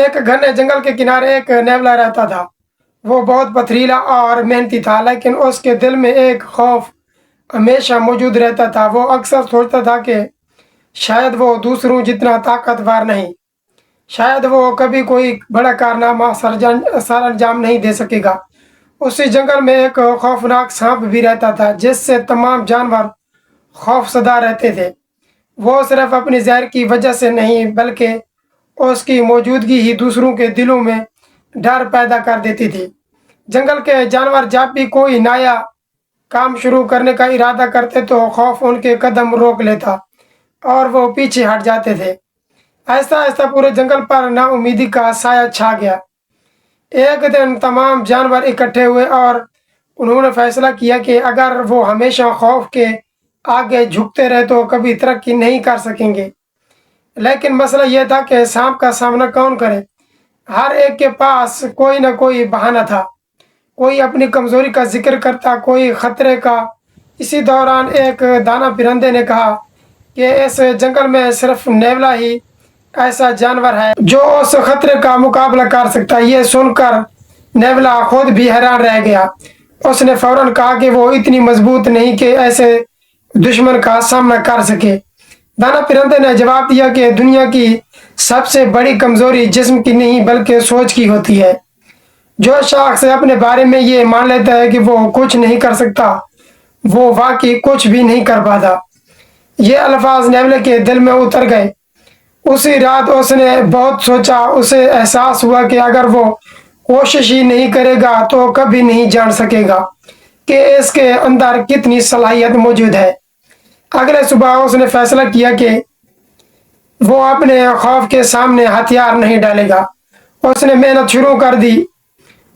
एक घने जंगल के किनारे एक नेवला रहता था। वो बहुत पथरीला और मेहनती था, लेकिन उसके दिल में एक खौफ हमेशा मौजूद रहता था। वो अक्सर सोचता था कि शायद वो दूसरों जितना ताकतवर नहीं, शायद वो कभी कोई बड़ा कारनामा सर अंजाम नहीं दे सकेगा। उसी जंगल में एक खौफनाक सांप भी रहता था, जिससे तमाम जानवर खौफसदा रहते थे। वो सिर्फ अपनी जहर की वजह से नहीं, बल्कि उसकी मौजूदगी ही दूसरों के दिलों में डर पैदा कर देती थी। जंगल के जानवर जब भी कोई नया काम शुरू करने का इरादा करते तो खौफ उनके कदम रोक लेता और वो पीछे हट जाते थे। ऐसा ऐसा पूरे जंगल पर नाउमीदी का साया छा गया। एक दिन तमाम जानवर इकट्ठे हुए और उन्होंने फैसला किया कि अगर वो हमेशा खौफ के आगे झुकते रहे तो कभी तरक्की नहीं कर सकेंगे। लेकिन मसला यह था कि सांप का सामना कौन करे। हर एक के पास कोई ना कोई बहाना था। कोई अपनी कमजोरी का जिक्र करता, कोई खतरे का। इसी दौरान एक दाना परिंदे ने कहा कि इस जंगल में सिर्फ नेवला ही ऐसा जानवर है जो उस खतरे का मुकाबला कर सकता है। ये सुनकर नेवला खुद भी हैरान रह गया। उसने फौरन कहा कि वो इतनी मजबूत नहीं कि ऐसे दुश्मन का सामना कर सके। दाना परिंदे ने जवाब दिया कि दुनिया की सबसे बड़ी कमजोरी जिस्म की नहीं बल्कि सोच की होती है। जो शख्स अपने बारे में ये मान लेता है कि वो कुछ नहीं कर सकता, वो वाकई कुछ भी नहीं कर पाता। ये अल्फाज नेवले के दिल में उतर गए। उसी रात उसने बहुत सोचा। उसे एहसास हुआ कि अगर वो कोशिश ही नहीं करेगा तो कभी नहीं जान सकेगा कि इसके अंदर कितनी सलाहियत मौजूद है। अगले सुबह उसने फैसला किया कि वो अपने खौफ के सामने हथियार नहीं डालेगा। उसने मेहनत शुरू कर दी।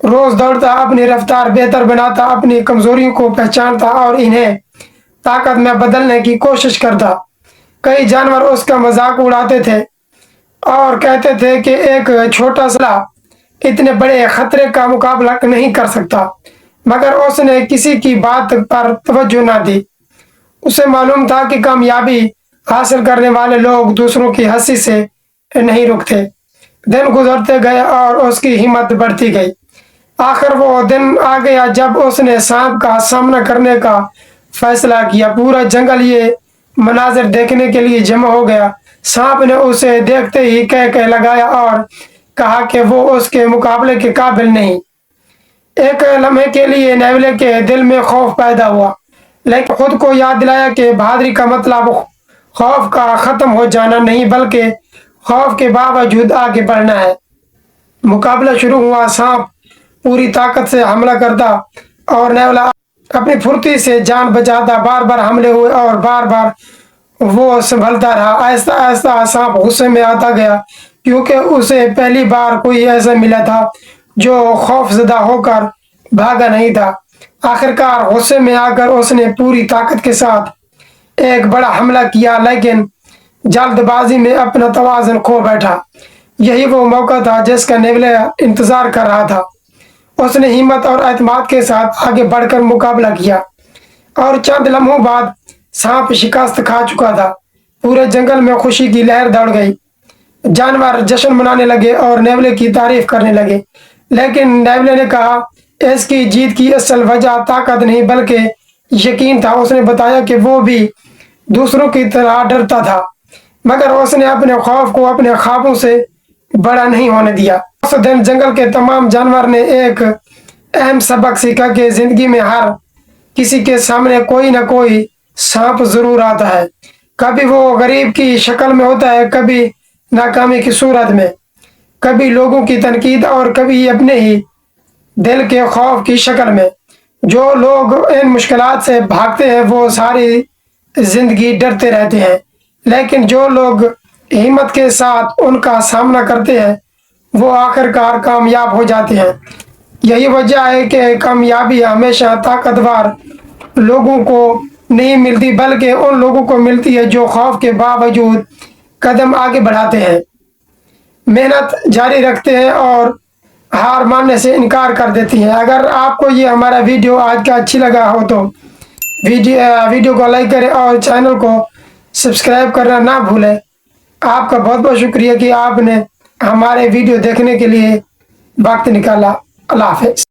रोज दौड़ता, अपनी रफ्तार बेहतर बनाता, अपनी कमजोरियों को पहचानता और इन्हें ताकत में बदलने की कोशिश करता। कई जानवर उसका मजाक उड़ाते थे और कहते थे कि एक छोटा सा इतने बड़े खतरे का मुकाबला नहीं कर सकता, मगर उसने किसी की बात पर तवज्जो ना दी। उसे मालूम था कि कामयाबी हासिल करने वाले लोग दूसरों की हंसी से नहीं रुकते। दिन गुजरते गए और उसकी हिम्मत बढ़ती गई। आखिर वो दिन आ गया जब उसने सांप का सामना करने का फैसला किया। पूरा जंगल ये मनाजिर देखने के लिए जमा हो गया। सांप ने उसे देखते ही कह लगाया और कहा कि वो उसके मुकाबले के काबिल नहीं। एक लम्हे के लिए नेवले के दिल में खौफ पैदा हुआ, लेकिन खुद को याद दिलाया कि बहादुरी का मतलब खौफ का खत्म हो जाना नहीं, बल्कि खौफ के बावजूद आगे बढ़ना है। मुकाबला शुरू हुआ। सांप पूरी ताकत से हमला करता और नेवला अपनी फुर्ती से जान बचाता। बार बार हमले हुए और बार बार वो संभलता रहा। ऐसा ऐसा सांप गुस्से में आता गया, क्योंकि उसे पहली बार कोई ऐसा मिला था जो खौफजदा होकर भागा नहीं था। आखिरकार गुस्से में आकर उसने पूरी ताकत के साथ एक बड़ा हमला किया, लेकिन जल्दबाजी में अपना तवाज़ुन खो बैठा। यही वो मौका था जिसका नेवला इंतजार कर रहा था। उसने हिम्मत और एतमाद के साथ आगे बढ़कर मुकाबला किया और चंद लम्हों बाद सांप शिकस्त खा चुका था। पूरे जंगल में खुशी की लहर दौड़ गई। जानवर जश्न मनाने लगे और नेवले की तारीफ करने लगे। लेकिन नेवले ने कहा इसकी जीत की असल वजह ताकत नहीं बल्कि यकीन था। उसने बताया कि वो भी दूसरों की तरह डरता था, मगर उसने अपने खौफ को अपने ख्वाबों से बड़ा नहीं होने दिया। उस दिन जंगल के तमाम जानवर ने एक अहम सबक सीखा कि जिंदगी में हर किसी के सामने कोई ना कोई सांप जरूर आता है। कभी वो गरीब की शक्ल में होता है, कभी नाकामी की सूरत में, कभी लोगों की तनकीद और कभी अपने ही दिल के खौफ की शक्ल में। जो लोग इन मुश्किलात से भागते हैं वो सारी जिंदगी डरते रहते हैं, लेकिन जो लोग हिम्मत के साथ उनका सामना करते हैं वो आखिरकार कामयाब हो जाते हैं। यही वजह है कि कामयाबी हमेशा ताकतवर लोगों को नहीं मिलती, बल्कि उन लोगों को मिलती है जो खौफ के बावजूद कदम आगे बढ़ाते हैं, मेहनत जारी रखते हैं और हार मानने से इनकार कर देती हैं। अगर आपको ये हमारा वीडियो आज का अच्छी लगा हो तो वीडियो को लाइक करें और चैनल को सब्सक्राइब करना ना भूलें। आपका बहुत बहुत शुक्रिया कि आपने ہمارے ویڈیو دیکھنے کے لیے وقت نکالا. اللہ حافظ.